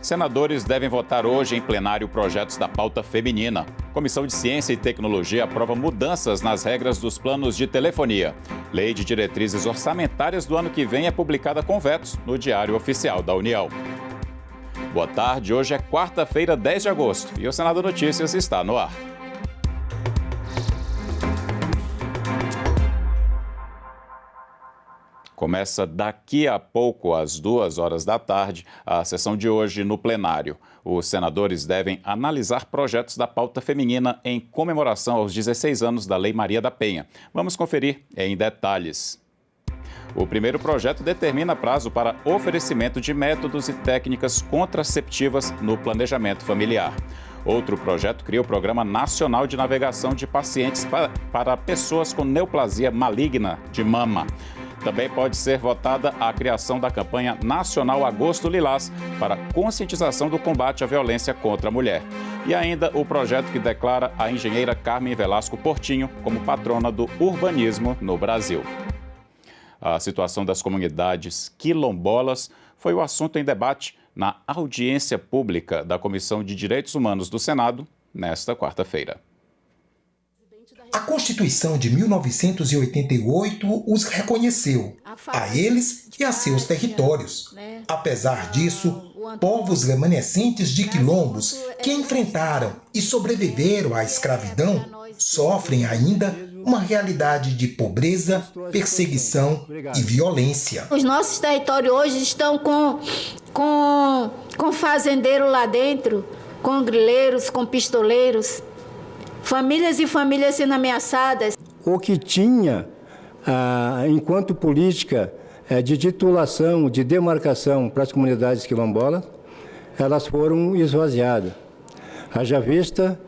Senadores devem votar hoje em plenário projetos da pauta feminina. Comissão de Ciência e Tecnologia aprova mudanças nas regras dos planos de telefonia. Lei de diretrizes orçamentárias do ano que vem é publicada com vetos no Diário Oficial da União. Boa tarde, hoje é quarta-feira, 10 de agosto, e o Senado Notícias está no ar. Começa daqui a pouco, às 2 da tarde, a sessão de hoje no plenário. Os senadores devem analisar projetos da pauta feminina em comemoração aos 16 anos da Lei Maria da Penha. Vamos conferir em detalhes. O primeiro projeto determina prazo para oferecimento de métodos e técnicas contraceptivas no planejamento familiar. Outro projeto cria o Programa Nacional de Navegação de Pacientes para pessoas com neoplasia maligna de mama. Também pode ser votada a criação da campanha nacional Agosto Lilás para conscientização do combate à violência contra a mulher. E ainda o projeto que declara a engenheira Carmen Velasco Portinho como patrona do urbanismo no Brasil. A situação das comunidades quilombolas foi o assunto em debate na audiência pública da Comissão de Direitos Humanos do Senado nesta quarta-feira. A Constituição de 1988 os reconheceu, a eles e a seus territórios. Apesar disso, povos remanescentes de quilombos que enfrentaram e sobreviveram à escravidão sofrem ainda uma realidade de pobreza, perseguição e violência. Os nossos territórios hoje estão com fazendeiro lá dentro, com grileiros, com pistoleiros. Famílias e famílias sendo ameaçadas. O que tinha, enquanto política de titulação, de demarcação para as comunidades quilombolas, elas foram esvaziadas. Haja vista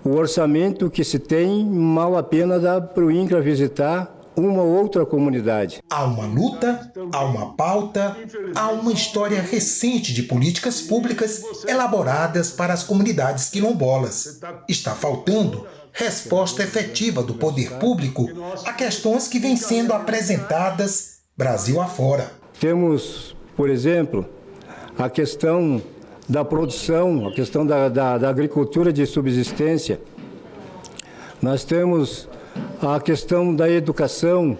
o orçamento que se tem, mal a pena dá para o INCRA visitar uma outra comunidade. Há uma luta, há uma pauta, há uma história recente de políticas públicas elaboradas para as comunidades quilombolas. Está faltando resposta efetiva do poder público a questões que vêm sendo apresentadas Brasil afora. Temos, por exemplo, a questão da produção, a questão da agricultura de subsistência. Nós temos a questão da educação,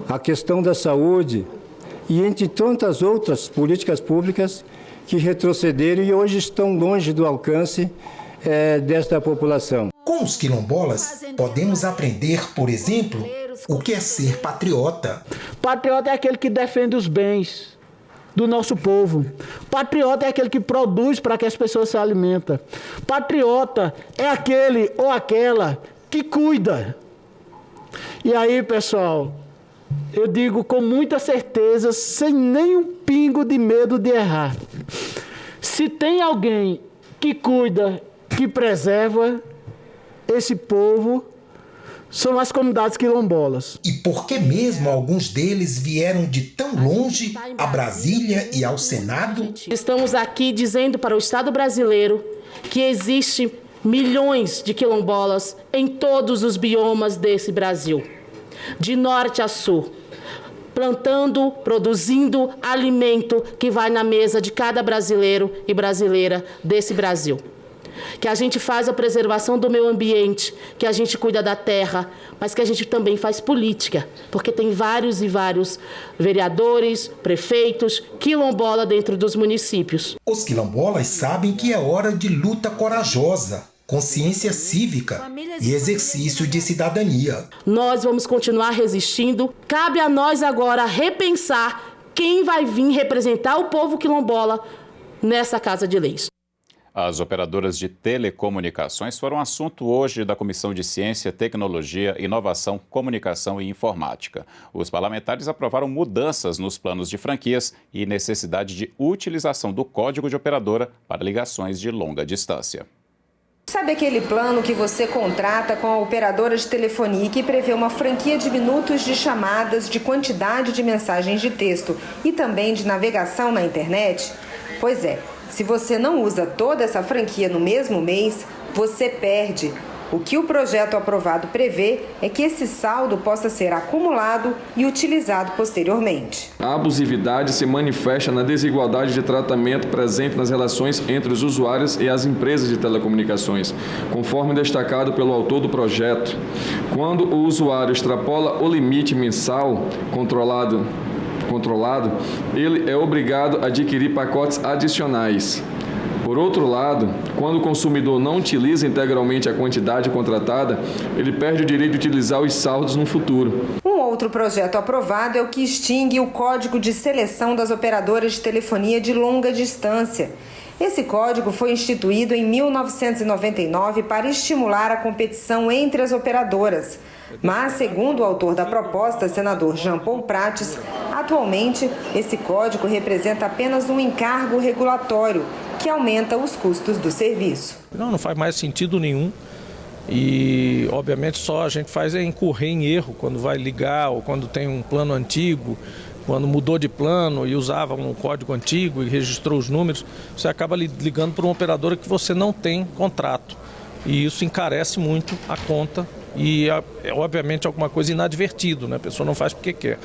a questão da saúde e entre tantas outras políticas públicas que retrocederam e hoje estão longe do alcance desta população. Com os quilombolas, podemos aprender, por exemplo, o que é ser patriota. Patriota é aquele que defende os bens do nosso povo. Patriota é aquele que produz para que as pessoas se alimentem. Patriota é aquele ou aquela que cuida. E aí, pessoal, eu digo com muita certeza, sem nenhum pingo de medo de errar. Se tem alguém que cuida, que preserva esse povo, são as comunidades quilombolas. E por que mesmo alguns deles vieram de tão longe a Brasília e ao Senado? Estamos aqui dizendo para o Estado brasileiro que existe milhões de quilombolas em todos os biomas desse Brasil, de norte a sul, plantando, produzindo alimento que vai na mesa de cada brasileiro e brasileira desse Brasil. Que a gente faz a preservação do meio ambiente, que a gente cuida da terra, mas que a gente também faz política, porque tem vários e vários vereadores, prefeitos, quilombola dentro dos municípios. Os quilombolas sabem que é hora de luta corajosa, consciência cívica e exercício de cidadania. Nós vamos continuar resistindo. Cabe a nós agora repensar quem vai vir representar o povo quilombola nessa Casa de Leis. As operadoras de telecomunicações foram assunto hoje da Comissão de Ciência, Tecnologia, Inovação, Comunicação e Informática. Os parlamentares aprovaram mudanças nos planos de franquias e necessidade de utilização do código de operadora para ligações de longa distância. Sabe aquele plano que você contrata com a operadora de telefonia e que prevê uma franquia de minutos de chamadas, de quantidade de mensagens de texto e também de navegação na internet? Pois é. Se você não usa toda essa franquia no mesmo mês, você perde. O que o projeto aprovado prevê é que esse saldo possa ser acumulado e utilizado posteriormente. A abusividade se manifesta na desigualdade de tratamento presente nas relações entre os usuários e as empresas de telecomunicações, conforme destacado pelo autor do projeto. Quando o usuário extrapola o limite mensal controlado, ele é obrigado a adquirir pacotes adicionais. Por outro lado, quando o consumidor não utiliza integralmente a quantidade contratada, ele perde o direito de utilizar os saldos no futuro. Um outro projeto aprovado é o que extingue o Código de Seleção das Operadoras de Telefonia de Longa Distância. Esse código foi instituído em 1999 para estimular a competição entre as operadoras. Mas, segundo o autor da proposta, senador Jean Paul Prates, atualmente esse código representa apenas um encargo regulatório que aumenta os custos do serviço. Não faz mais sentido nenhum e, obviamente, só a gente faz é incorrer em erro quando vai ligar ou quando tem um plano antigo, quando mudou de plano e usava um código antigo e registrou os números, você acaba ligando para uma operadora que você não tem contrato e isso encarece muito a conta e é obviamente alguma coisa inadvertido, né? A pessoa não faz porque quer.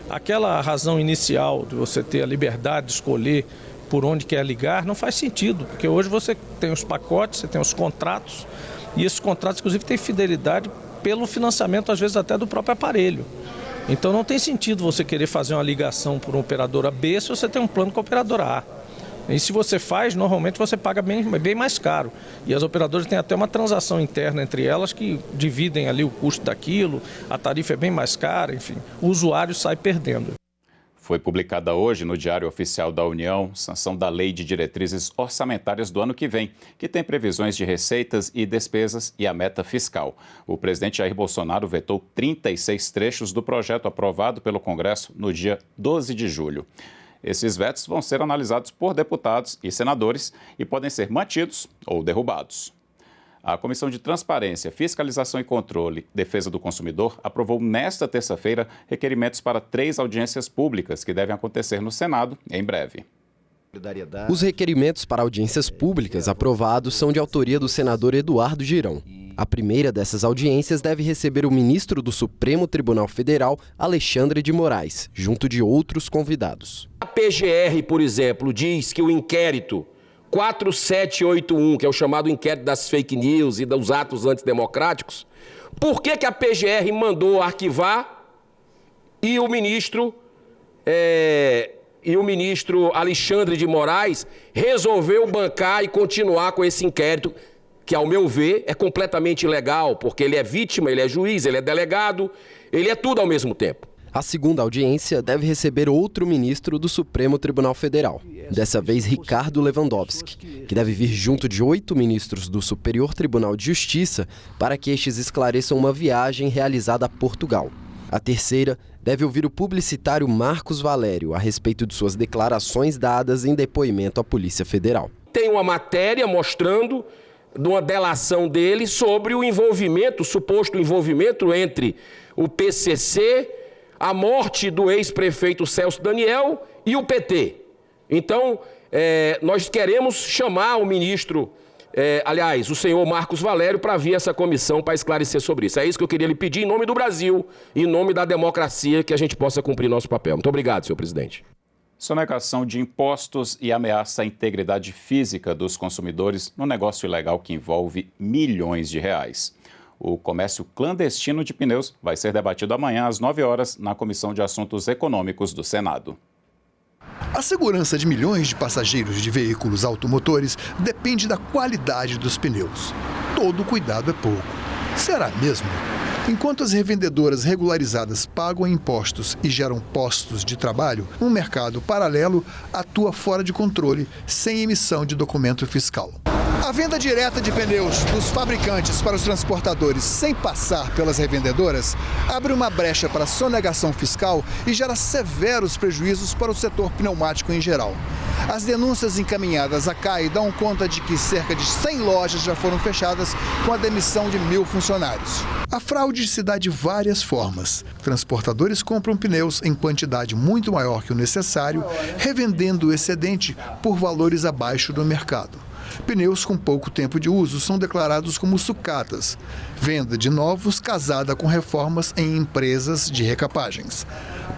Aquela razão inicial de você ter a liberdade de escolher por onde quer ligar, não faz sentido, porque hoje você tem os pacotes, você tem os contratos, e esses contratos, inclusive, têm fidelidade pelo financiamento, às vezes, até do próprio aparelho. Então, não tem sentido você querer fazer uma ligação por uma operadora B se você tem um plano com a operadora A. E se você faz, normalmente você paga bem mais caro. E as operadoras têm até uma transação interna entre elas que dividem ali o custo daquilo, a tarifa é bem mais cara, enfim, o usuário sai perdendo. Foi publicada hoje no Diário Oficial da União sanção da Lei de Diretrizes Orçamentárias do ano que vem, que tem previsões de receitas e despesas e a meta fiscal. O presidente Jair Bolsonaro vetou 36 trechos do projeto aprovado pelo Congresso no dia 12 de julho. Esses vetos vão ser analisados por deputados e senadores e podem ser mantidos ou derrubados. A Comissão de Transparência, Fiscalização e Controle, Defesa do Consumidor aprovou nesta terça-feira requerimentos para 3 audiências públicas que devem acontecer no Senado em breve. Os requerimentos para audiências públicas aprovados são de autoria do senador Eduardo Girão. A primeira dessas audiências deve receber o ministro do Supremo Tribunal Federal, Alexandre de Moraes, junto de outros convidados. A PGR, por exemplo, diz que o inquérito 4781, que é o chamado inquérito das fake news e dos atos antidemocráticos, por que a PGR mandou arquivar e o ministro Alexandre de Moraes resolveu bancar e continuar com esse inquérito, que, ao meu ver, é completamente ilegal, porque ele é vítima, ele é juiz, ele é delegado, ele é tudo ao mesmo tempo. A segunda audiência deve receber outro ministro do Supremo Tribunal Federal, dessa vez Ricardo Lewandowski, que deve vir junto de 8 ministros do Superior Tribunal de Justiça para que estes esclareçam uma viagem realizada a Portugal. A terceira deve ouvir o publicitário Marcos Valério a respeito de suas declarações dadas em depoimento à Polícia Federal. Tem uma matéria mostrando de uma delação dele sobre o envolvimento, o suposto envolvimento entre o PCC, a morte do ex-prefeito Celso Daniel e o PT. Então, nós queremos chamar o ministro, o senhor Marcos Valério, para vir essa comissão para esclarecer sobre isso. É isso que eu queria lhe pedir em nome do Brasil, em nome da democracia, que a gente possa cumprir nosso papel. Muito obrigado, senhor presidente. Sonegação de impostos e ameaça à integridade física dos consumidores no negócio ilegal que envolve milhões de reais. O comércio clandestino de pneus vai ser debatido amanhã às 9 horas na Comissão de Assuntos Econômicos do Senado. A segurança de milhões de passageiros de veículos automotores depende da qualidade dos pneus. Todo cuidado é pouco. Será mesmo? Enquanto as revendedoras regularizadas pagam impostos e geram postos de trabalho, um mercado paralelo atua fora de controle, sem emissão de documento fiscal. A venda direta de pneus dos fabricantes para os transportadores sem passar pelas revendedoras abre uma brecha para a sonegação fiscal e gera severos prejuízos para o setor pneumático em geral. As denúncias encaminhadas à CAI dão conta de que cerca de 100 lojas já foram fechadas com a demissão de 1.000 funcionários. A fraude se dá de várias formas. Transportadores compram pneus em quantidade muito maior que o necessário, revendendo o excedente por valores abaixo do mercado. Pneus com pouco tempo de uso são declarados como sucatas. Venda de novos casada com reformas em empresas de recapagens.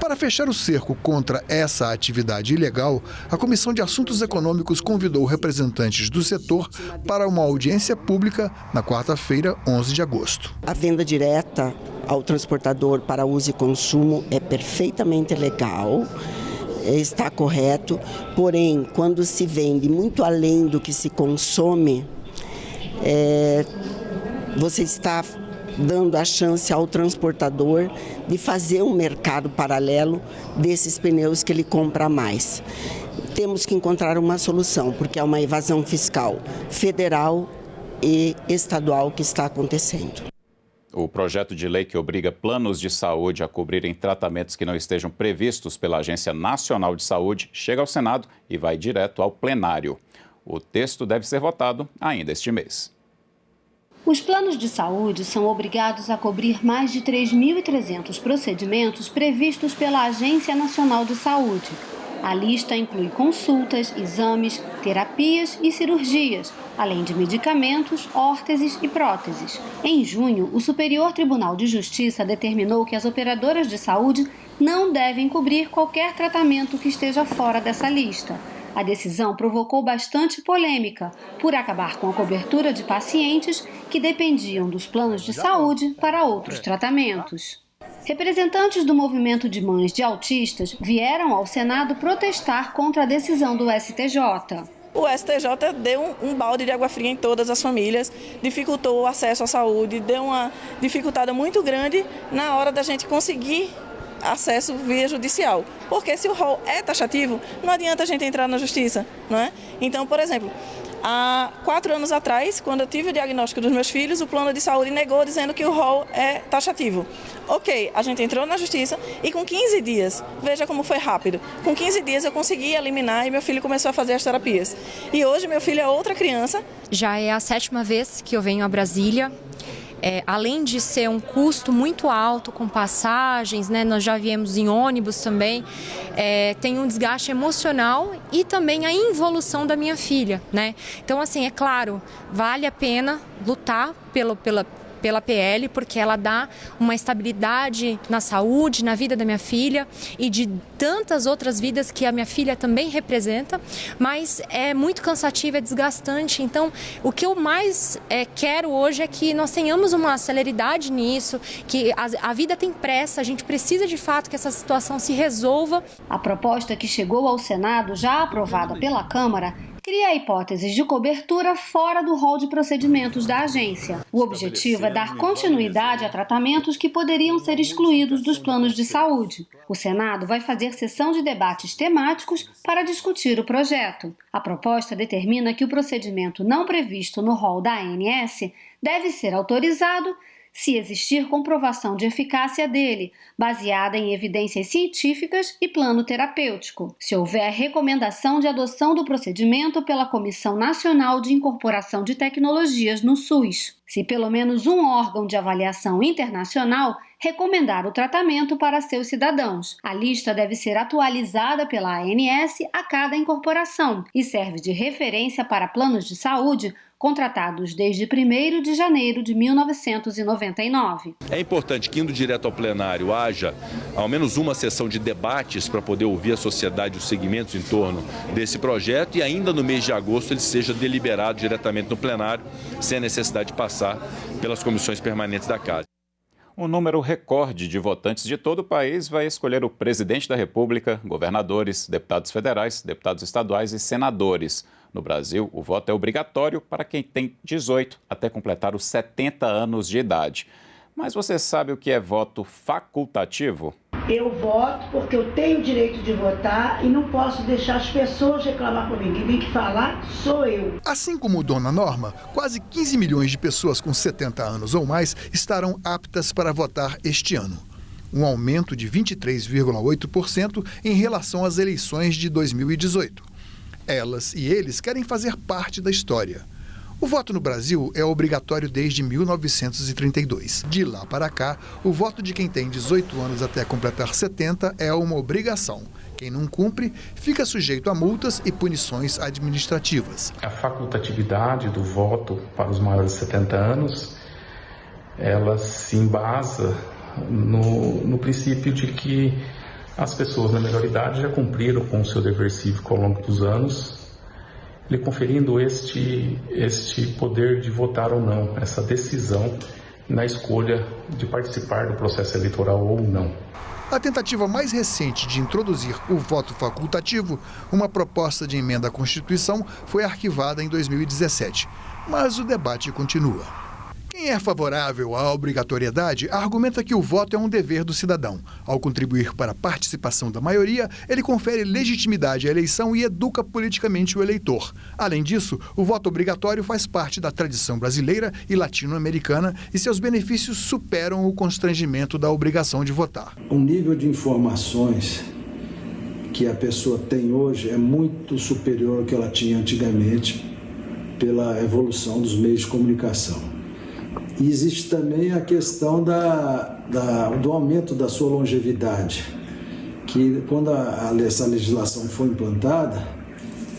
Para fechar o cerco contra essa atividade ilegal, a Comissão de Assuntos Econômicos convidou representantes do setor para uma audiência pública na quarta-feira, 11 de agosto. A venda direta ao transportador para uso e consumo é perfeitamente legal, está correto, porém, quando se vende muito além do que se consome, você está dando a chance ao transportador de fazer um mercado paralelo desses pneus que ele compra mais. Temos que encontrar uma solução, porque é uma evasão fiscal federal e estadual que está acontecendo. O projeto de lei que obriga planos de saúde a cobrirem tratamentos que não estejam previstos pela Agência Nacional de Saúde chega ao Senado e vai direto ao plenário. O texto deve ser votado ainda este mês. Os planos de saúde são obrigados a cobrir mais de 3.300 procedimentos previstos pela Agência Nacional de Saúde. A lista inclui consultas, exames, terapias e cirurgias, além de medicamentos, órteses e próteses. Em junho, o Superior Tribunal de Justiça determinou que as operadoras de saúde não devem cobrir qualquer tratamento que esteja fora dessa lista. A decisão provocou bastante polêmica, por acabar com a cobertura de pacientes que dependiam dos planos de saúde para outros tratamentos. Representantes do movimento de mães de autistas vieram ao Senado protestar contra a decisão do STJ. O STJ deu um balde de água fria em todas as famílias, dificultou o acesso à saúde, deu uma dificultada muito grande na hora da gente conseguir acesso via judicial. Porque se o rol é taxativo, não adianta a gente entrar na justiça, não é? Então, por exemplo, há 4 anos atrás, quando eu tive o diagnóstico dos meus filhos, o plano de saúde negou dizendo que o rol é taxativo. Ok, a gente entrou na justiça e com 15 dias, veja como foi rápido, com 15 dias eu consegui eliminar e meu filho começou a fazer as terapias. E hoje meu filho é outra criança. Já é a 7ª vez que eu venho a Brasília. Além de ser um custo muito alto com passagens, né, nós já viemos em ônibus também, tem um desgaste emocional e também a involução da minha filha, né? Então, assim, é claro, vale a pena lutar pela PL, porque ela dá uma estabilidade na saúde, na vida da minha filha e de tantas outras vidas que a minha filha também representa, mas é muito cansativo, é desgastante. Então, o que eu mais quero hoje é que nós tenhamos uma celeridade nisso, que a vida tem pressa, a gente precisa de fato que essa situação se resolva. A proposta que chegou ao Senado, já aprovada pela Câmara, cria hipóteses de cobertura fora do rol de procedimentos da agência. O objetivo é dar continuidade a tratamentos que poderiam ser excluídos dos planos de saúde. O Senado vai fazer sessão de debates temáticos para discutir o projeto. A proposta determina que o procedimento não previsto no rol da ANS deve ser autorizado se existir comprovação de eficácia dele, baseada em evidências científicas e plano terapêutico. Se houver recomendação de adoção do procedimento pela Comissão Nacional de Incorporação de Tecnologias no SUS. Se pelo menos um órgão de avaliação internacional recomendar o tratamento para seus cidadãos. A lista deve ser atualizada pela ANS a cada incorporação e serve de referência para planos de saúde contratados desde 1º de janeiro de 1999. É importante que, indo direto ao plenário, haja ao menos uma sessão de debates para poder ouvir a sociedade e os segmentos em torno desse projeto e ainda no mês de agosto ele seja deliberado diretamente no plenário, sem a necessidade de passar pelas comissões permanentes da Casa. Um número recorde de votantes de todo o país vai escolher o presidente da República, governadores, deputados federais, deputados estaduais e senadores. No Brasil, o voto é obrigatório para quem tem 18 até completar os 70 anos de idade. Mas você sabe o que é voto facultativo? Eu voto porque eu tenho o direito de votar e não posso deixar as pessoas reclamar comigo. Quem tem que falar sou eu. Assim como Dona Norma, quase 15 milhões de pessoas com 70 anos ou mais estarão aptas para votar este ano. Um aumento de 23,8% em relação às eleições de 2018. Elas e eles querem fazer parte da história. O voto no Brasil é obrigatório desde 1932. De lá para cá, o voto de quem tem 18 anos até completar 70 é uma obrigação. Quem não cumpre fica sujeito a multas e punições administrativas. A facultatividade do voto para os maiores de 70 anos, ela se embasa no princípio de que as pessoas na melhor idade já cumpriram com o seu dever cívico ao longo dos anos, lhe conferindo este poder de votar ou não, essa decisão na escolha de participar do processo eleitoral ou não. A tentativa mais recente de introduzir o voto facultativo, uma proposta de emenda à Constituição, foi arquivada em 2017. Mas o debate continua. Quem é favorável à obrigatoriedade argumenta que o voto é um dever do cidadão. Ao contribuir para a participação da maioria, ele confere legitimidade à eleição e educa politicamente o eleitor. Além disso, o voto obrigatório faz parte da tradição brasileira e latino-americana e seus benefícios superam o constrangimento da obrigação de votar. O nível de informações que a pessoa tem hoje é muito superior ao que ela tinha antigamente pela evolução dos meios de comunicação. E existe também a questão do aumento da sua longevidade, que quando essa legislação foi implantada,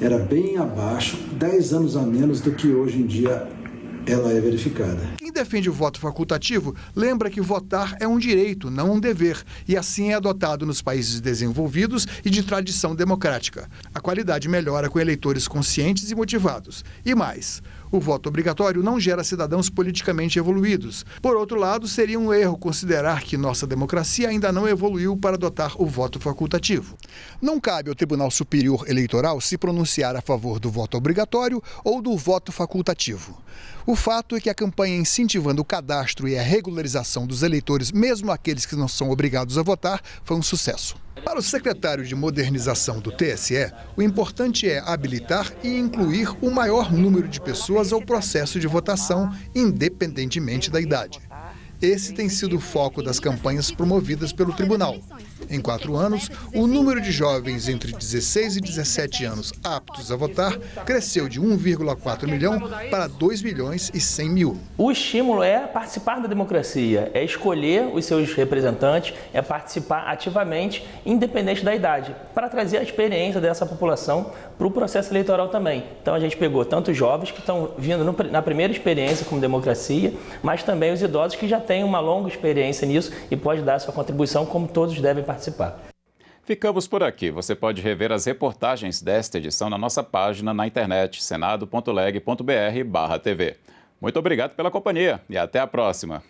era bem abaixo, 10 anos a menos do que hoje em dia ela é verificada. Quem defende o voto facultativo lembra que votar é um direito, não um dever, e assim é adotado nos países desenvolvidos e de tradição democrática. A qualidade melhora com eleitores conscientes e motivados. E mais, o voto obrigatório não gera cidadãos politicamente evoluídos. Por outro lado, seria um erro considerar que nossa democracia ainda não evoluiu para adotar o voto facultativo. Não cabe ao Tribunal Superior Eleitoral se pronunciar a favor do voto obrigatório ou do voto facultativo. O fato é que a campanha incentivando o cadastro e a regularização dos eleitores, mesmo aqueles que não são obrigados a votar, foi um sucesso. Para o secretário de Modernização do TSE, o importante é habilitar e incluir o maior número de pessoas ao processo de votação, independentemente da idade. Esse tem sido o foco das campanhas promovidas pelo tribunal. Em 4 anos, o número de jovens entre 16 e 17 anos aptos a votar cresceu de 1,4 milhão para 2 milhões e 100 mil. O estímulo é participar da democracia, é escolher os seus representantes, é participar ativamente, independente da idade, para trazer a experiência dessa população para o processo eleitoral também. Então a gente pegou tanto os jovens que estão vindo na primeira experiência como democracia, mas também os idosos que já têm uma longa experiência nisso e pode dar sua contribuição, como todos devem participar. Ficamos por aqui. Você pode rever as reportagens desta edição na nossa página na internet, senado.leg.br/TV. Muito obrigado pela companhia e até a próxima.